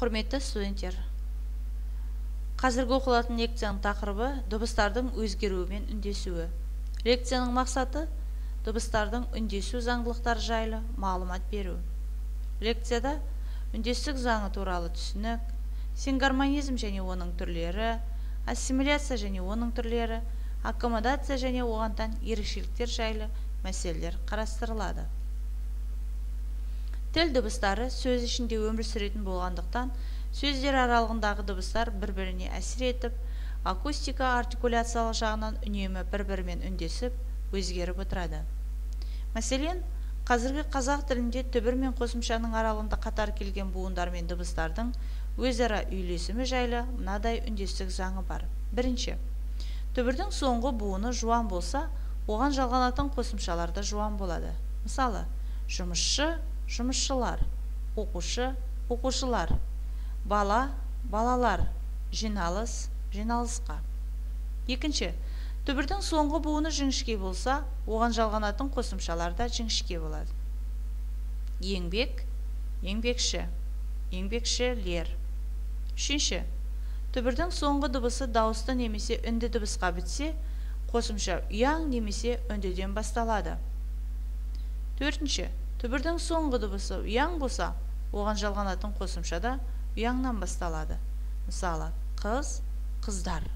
Құрметті студенттер, қазіргі оқылатын лекцияның тақырыбы дыбыстардың өзгеруімен үндесуі. Лекцияның мақсаты дыбыстардың үндесу заңдылықтары жайлы мағлұмат беру. Лекцияда үндестік заңы туралы түсінік, сингармонизм және оның түрлері, ассимиляция және оның түрлері, аккомодация және оған тән ерекшеліктер жайлы мәселелер қарастырылады. Тіл дыбыстары сөз ішінде өмір сүретін болғандықтан, сөздер аралығындағы дыбыстар бір-біріне әсер етіп, акустика артикуляциялық жағынан үнемі бір-бірімен үндесіп, өзгеріп отырады. Мәселен, қазіргі қазақ тілінде түбір мен қосымшаның аралығында қатар келген буындар мен дыбыстардың өзара үйлесімі жайлы мынадай үндестік заңы бар. Бірінші, түбірдің соңғы буыны жуан болса, оған жалғанатын қосымшалар да жуан болады. Мысалы, жұмысшы, жұмысшылар, оқушы, оқушылар, бала, балалар, жиналыс, жиналысқа. Екінші, түбірдің соңғы буыны жіңішке болса, оған жалғанатын қосымшалар да жіңішке болады. Еңбек, еңбекші, еңбекшілер. Үшінші, түбірдің соңғы дыбысы дауысты немесе үнді дыбысқа бітсе, қосымша ұяң немесе үндіден басталады. Төртінші, түбірдің соңғы дыбысы ұяң болса, оған жалғанатын қосымша да ұяңнан басталады. Мысалы, қыз, қыздар.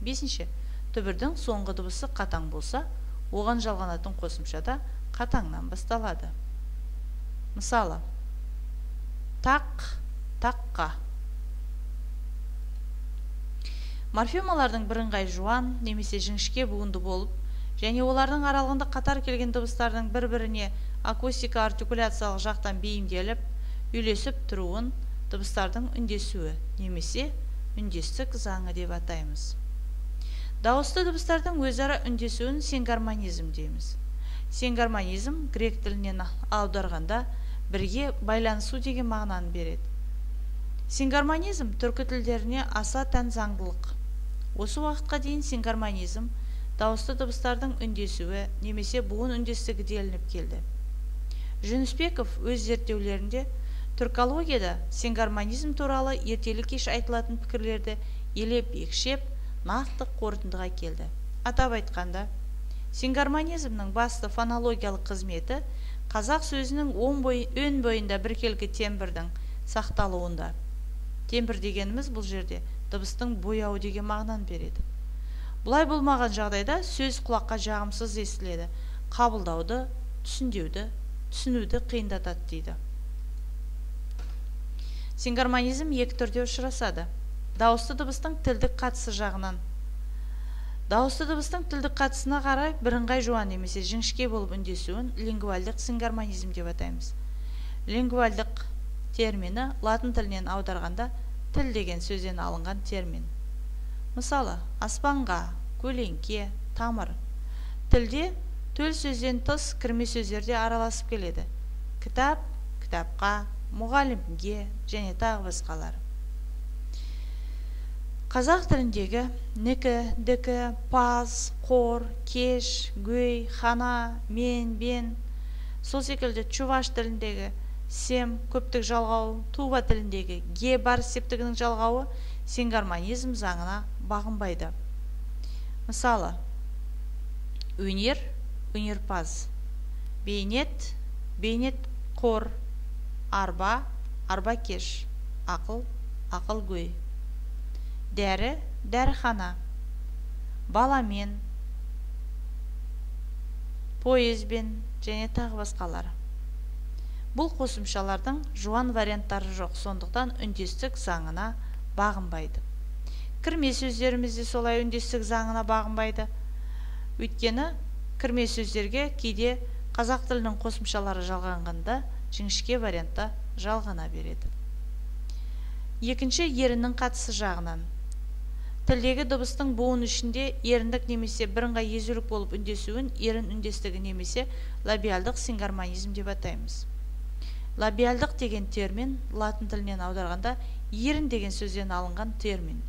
Бесінші, түбірдің соңғы дыбысы қатаң болса, оған жалғанатын қосымша да қатаңнан басталады. Мысалы, тақ, таққа. Морфемалардың бірыңғай жуан немесе жіңішке буынды болып, және олардың аралығында қатар келген дыбыстардың бір-біріне акустика артикуляциялық жақтан бейімделіп, үйлесіп тұруын дыбыстардың үндесуі немесе үндестік заңы деп атаймыз. Дауысты дыбыстардың өзара үндесуін сингармонизм дейміз. Сингармонизм грек тілінен аударғанда бірге байланысу деген мағынаны береді. Сингармонизм түркі тілдеріне аса тән заңдылық. Осы уақытқа дейін сингармонизм дауысты дыбыстардың үндесуі немесе буын үндестігі делініп келді. Жүнісбеков өз зерттеулерінде түркологияда сингармонизм туралы ертелі-кеш айтылатын пікірлерді елеп-екшеп нақты қорытындыға келді. Атап айтқанда, сингармонизмнің басты фонологиялық қызметі қазақ сөзінің өн бойында біркелкі тембрдің сақталуында. Тембр дегеніміз бұл жерде дыбыстың бояуы деген мағынаны береді. Бұлай болмаған жағдайда сөз құлаққа жағымсыз естіледі, қабылдауды, түсінуді қиындатады дейді. Сингармонизм екі түрде ұшырасады. Дауысты дыбыстың тілдік қатысы жағынан. Дауысты дыбыстың тілдік қатысына қарай бірыңғай жуан немесе жіңішке болып үндесуін лингвальдық сингармонизм деп атаймыз. Лингвальдық термині латын тілінен аударғанда тіл деген сөзден алынған термин. Мысалы, аспанға, көлеңке, тамыр. Тілде төл сөзден тыс кірме сөздерде араласып келеді. Кітап, кітапқа, мұғалімге және тағы басқалар. Қазақ тіліндегі нікі, дікі, паз, қор, кеш, гөй, хана, мен, бен, сол секілді чуваш тіліндегі сем, көптік жалғау, тува тіліндегі ге бар септігінің жалғауы сингармонизм заңына бағынбайды. Мысалы, өнер, өнерпаз, бейнет, бейнет қор, арба, арбакеш, ақыл, ақылгөй, дәрі, дәріхана, баламен, поезбен және тағы басқалар. Бұл қосымшалардың жуан варианттары жоқ, сондықтан үндестік заңына бағынбайды. Кірме сөздерімізде солай үндестік заңына бағынбайды. Өйткені кірме сөздерге кейде қазақ тілінің қосымшалары жалғанғанда жіңішке вариантта жалғана береді. Екінші, еріннің қатысы жағынан. Тілдегі дыбыстың буын ішінде еріндік немесе бірыңғай езулік болып үндесуін ерін үндестігі немесе лабиалдық сингармонизм деп атаймыз. Лабиалдық деген термин латын тілінен аударғанда ерін деген сөзден алынған термин.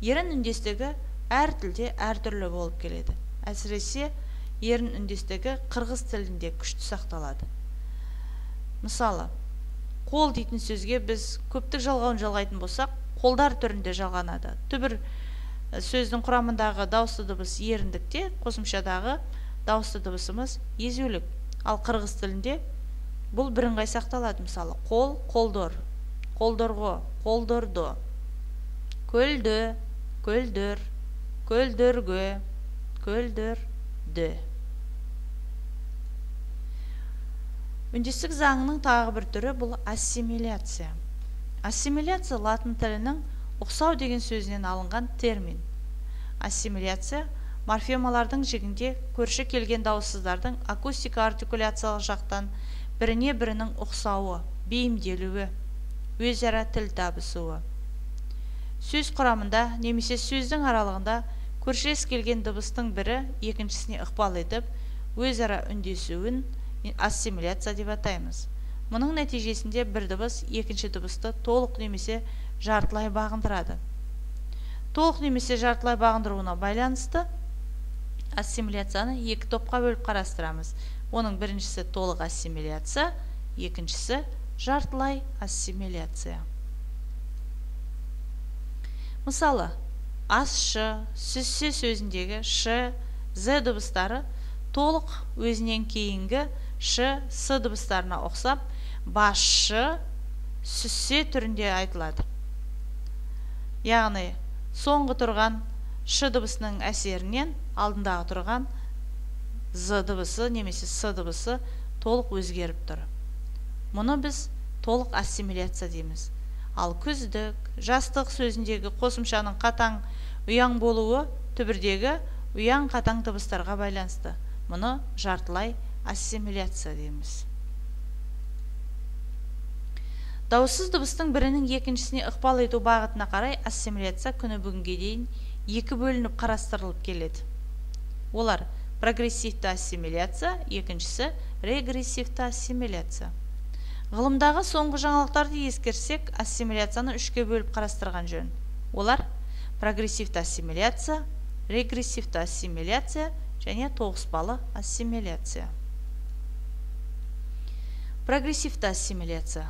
Ерін үндестігі әр тілде әртүрлі болып келеді. Әсіресе ерін үндестігі қырғыз тілінде күшті сақталады. Мысалы, қол дейтін сөзге біз көптік жалғауын жалғайтын болсақ, қолдар түрінде жалғанады. Түбір сөздің құрамындағы дауысты дыбыс еріндікте, қосымшадағы дауысты дыбысымыз езулік. Ал қырғыз тілінде бұл бірыңғай сақталады. Мысалы, қол, қолдор, қолдорго, қолдордо, көлді, көлдір, көлдірге, көлдірді. Үндестік заңының тағы бір түрі бұл ассимиляция. Ассимиляция латын тілінің ұқсау деген сөзінен алынған термин. Ассимиляция морфемалардың жігінде көрші келген дауыссыздардың акустика артикуляциялық жақтан біріне бірінің ұқсауы, бейімделуі, өзара тіл табысуы. Сөз құрамында немесе сөздің аралығында көршілес келген дыбыстың бірі екіншісіне ықпал етіп, өзара үндесуін ассимиляция деп атаймыз. Мұның нәтижесінде бір дыбыс екінші дыбысты толық немесе жартылай бағындырады. Толық немесе жартылай бағындыруына байланысты ассимиляцияны екі топқа бөліп қарастырамыз. Оның біріншісі толық ассимиляция, екіншісі жартылай ассимиляция. Мысалы, асшы, сүзсе сөзіндегі ш, з дыбыстары толық өзінен кейінгі ш, с дыбыстарына ұқсап, басшы, сүзсе түрінде айтылады. Яғни, соңғы тұрған ш дыбысының әсерінен алдындағы тұрған з дыбысы немесе с дыбысы толық өзгеріп тұр. Мұны біз толық ассимиляция дейміз. Ал күздік, жастық сөзіндегі қосымшаның қатаң ұяң болуы түбірдегі ұяң қатаң дыбыстарға байланысты. Мұны жартылай ассимиляция дейміз. Дауыссыз дыбыстың бірінің екіншісіне ықпал ету бағытына қарай ассимиляция күні бүгінге дейін екі бөлініп қарастырылып келеді. Олар прогрессивті ассимиляция, екіншісі регрессивті ассимиляция. Ғылымдағы соңғы жаңалықтарды ескерсек, ассимиляцияны үшке бөліп қарастырған жөн. Олар прогрессивті ассимиляция, регрессивті ассимиляция және тоғыспалы ассимиляция. Прогрессивті ассимиляция.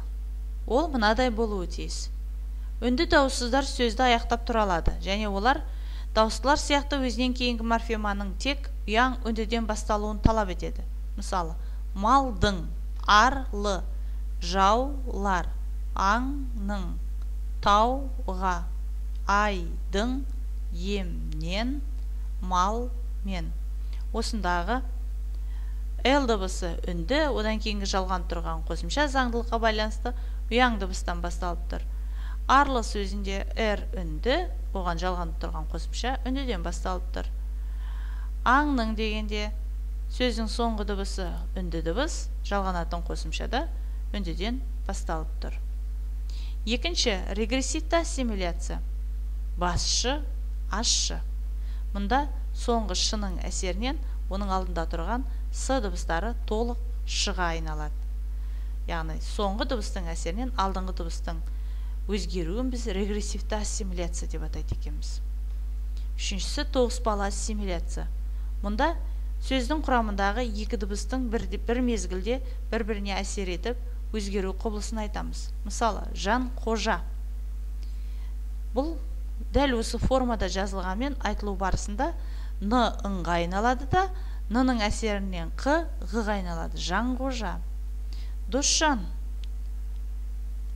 Ол мынадай болуы тиіс. Үнді дауыссыздар сөзді аяқтап тұра алады, және олар дауыстылар сияқты өзінен кейінгі морфеманың тек ұяң үндіден басталуын талап етеді. Мысалы, малдың, арлы, жаулар, аңның, тауға, айдың, емнен, мал мен. Осындағы Л дыбысы үнді, одан кейінгі жалған тұрған қосымша заңдылыққа байланысты ұяң дыбыстан басталып тұр. Арлы сөзінде Р үнді, оған жалған тұрған қосымша үндіден басталып тұр. Аңның дегенде сөздің соңғы дыбысы үнді дыбыс, жалғанатын қосымшада үндіден басталып тұр. Екінші регрессивті ассимиляция. Басшы, ашшы. Мұнда соңғы шының әсерінен оның алдында тұрған с дыбыстары толық шыға айналады. Яғни соңғы дыбыстың әсерінен алдыңғы дыбыстың өзгеруін біз регрессивті ассимиляция деп атайды екенбіз. Үшіншісі тоғыспалы ассимиляция. Мұнда сөздің құрамындағы екі дыбыстың бір мезгілде бір-біріне әсер етіп, өзгеру құбылысын айтамыз. Мысалы, жан қожа. Бұл дәл осы формада жазылғанмен айтылу барысында н ыңға айналады да, н-ның әсерінен қ ғ-ға айналады. Жан қожа. Досжан.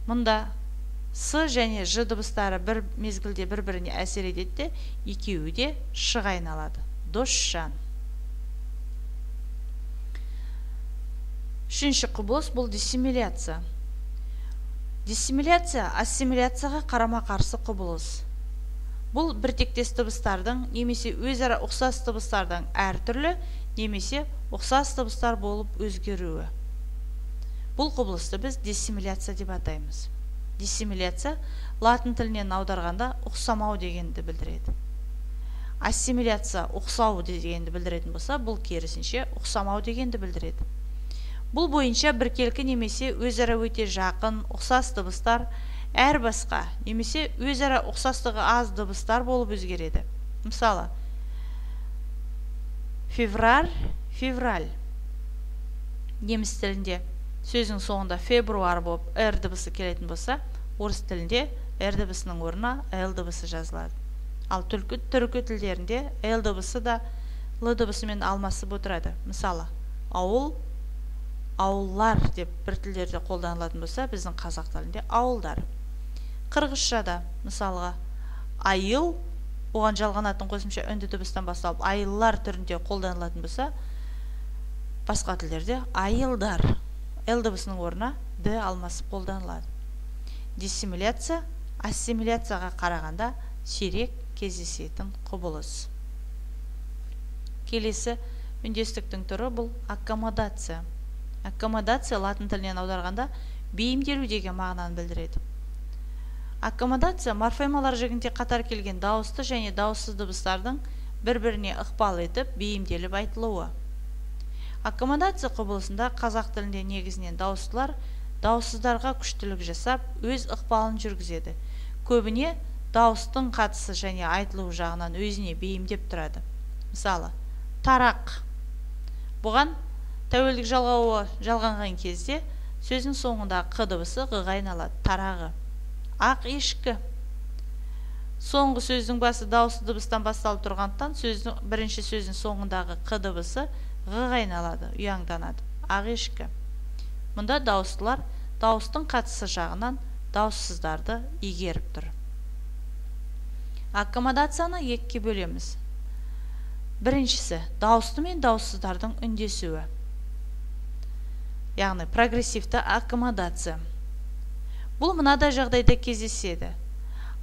Мұнда с және ж дыбыстары бір мезгілде бір-біріне әсер етеді, екеуі де ш-ға айналады. Досжан. Үшінші құбылыс бұл диссимиляция. Диссимиляция ассимиляцияға қарама-қарсы құбылыс. Бұл біртектес дыбыстардың немесе өзара ұқсас дыбыстардың әртүрлі немесе ұқсас дыбыстар болып өзгеруі. Бұл құбылысты біз диссимиляция деп атаймыз. Диссимиляция латын тілінен аударғанда ұқсамау дегенді білдіреді. Ассимиляция ұқсау дегенді білдіретін болса, бұл керісінше ұқсамау дегенді білдіреді. Бұл бойынша біркелкі немесе өзара өте жақын ұқсас дыбыстар әр басқа немесе өзара ұқсастығы аз дыбыстар болып өзгереді. Мысалы, февраль, февраль. Неміс тілінде сөздің соңында февруар болып р дыбысы келетін болса, орыс тілінде р дыбысының орнына л дыбысы жазылады. Ал түркі тілдерінде л дыбысы да л дыбысымен алмасып отырады. Мысалы, ауыл, ауыллар деп бір тілдерде қолданылатын болса, біздің қазақ тілінде ауылдар. Қырғызшада мысалға айыл, оған жалғанатын қосымша үнді дыбыстан басталып айыллар түрінде қолданылатын болса, басқа тілдерде айылдар л дыбысының орнына д алмасып қолданылады. Диссимиляция ассимиляцияға қарағанда сирек кездесетін құбылыс. Келесі үндестіктің түрі бұл аккомодация. Аккомодация латын тілінен аударғанда бейімделу деген мағынаны білдіреді. Аккомодация морфемалар жігінде қатар келген дауысты және дауыссыз дыбыстардың бір-біріне ықпал етіп бейімделіп айтылуы. Аккомодация құбылысында қазақ тілінде негізінен дауыстылар дауыссыздарға күштілік жасап, өз ықпалын жүргізеді. Көбіне дауыстың қатысы және айтылу жағынан өзіне бейімдеп тұрады. Мысалы, тарақ. Бұған тәуелдік жалғауы жалғанған кезде сөздің соңындағы қ дыбысы ға айналады. Тарағы. Ақ ешкі. Соңғы сөздің басы дауысты дыбыстан басталып тұрғандықтан бірінші сөздің соңындағы қ дыбысы ға айналады, ұяңданады. Ақ ешкі. Мұнда дауыстылар дауыстың қатысы жағынан дауыссыздарды игеріп тұр. Аккомодацияны екіге бөлеміз. Біріншісі дауысты мен дауыссыздардың үндесуі. Яғни прогрессивті аккомодация. Бұл мынадай жағдайда кездеседі.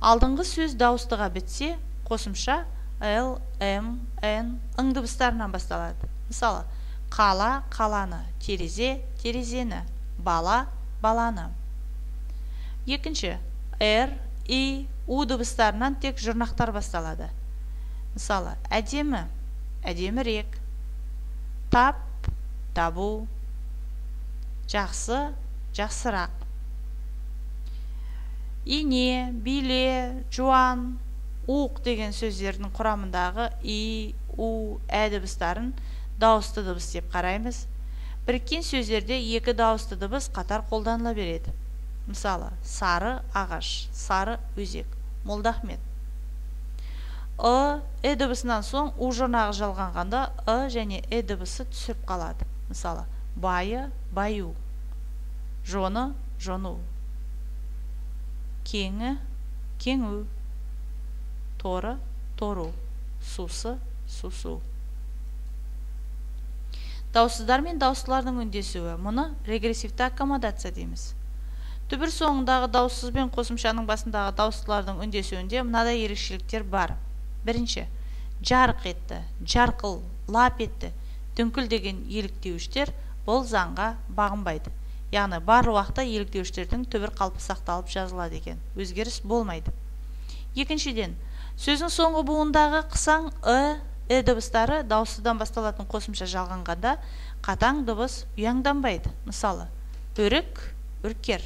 Алдыңғы сөз дауыстыға бітсе, қосымша л, м, н, ң дыбыстарынан басталады. Мысалы, қала, қаланы, терезе, терезені, бала, баланы. Екінші, р, и, у дыбыстарынан тек жұрнақтар басталады. Мысалы, әдемі, әдемірек, тап, табу, жақсы, жақсырақ. Ине, биле, жуан, уқ деген сөздердің құрамындағы и, у, ә дыбыстарын дауысты дыбыс деп қараймыз. Біріккен сөздерде екі дауысты дыбыс қатар қолданыла береді. Мысалы, сары ағаш, сары өзек, Молдахмет. Ә дыбысынан соң у жұрнағы жалғанғанда және дыбысы түсіріп қалады. Мысалы, байы, баю, жоны, жону, кеңі, кеңу, торы, тору, сусы, сусу. Дауыссыздар мен дауыстылардың үндесуі. Мұны регрессивті аккомодация дейміз. Түбір соңындағы дауыссыз бен қосымшаның басындағы дауыстылардың үндесуінде мынадай ерекшеліктер бар. Бірінші, жарқ етті, жарқыл, лап етті, дүңкіл деген еліктеуіштер бұл заңға бағынбайды. Яғни бар уақытта еліктеуіштердің түбір қалпы сақталып жазылады екен. Өзгеріс болмайды. Екіншіден, сөздің соңғы буындағы қысаң дыбыстары дауыссыздан басталатын қосымша жалғанғанда қатаң дыбыс ұяңданбайды. Мысалы, бөрік, үркер,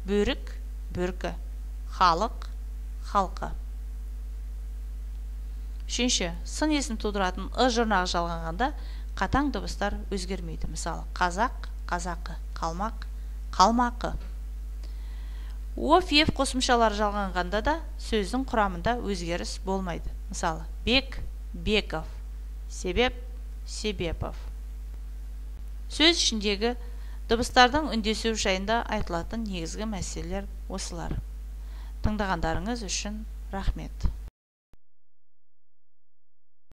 бөрік, бөркі, халық, халқы. Үшінші, сын есім тудыратын жұрнағы жалғанғанда қатаң дыбыстар өзгермейді. Мысалы, қазақ, қазақы, қалмақ, қалмақы. Ф қосымшалар жалғанғанда да сөздің құрамында өзгеріс болмайды. Мысалы, бек, беков, себеп, себепов. Сөз ішіндегі дыбыстардың үндесуі жайында айтылатын негізгі мәселелер осылар. Тыңдағандарыңыз үшін рахмет.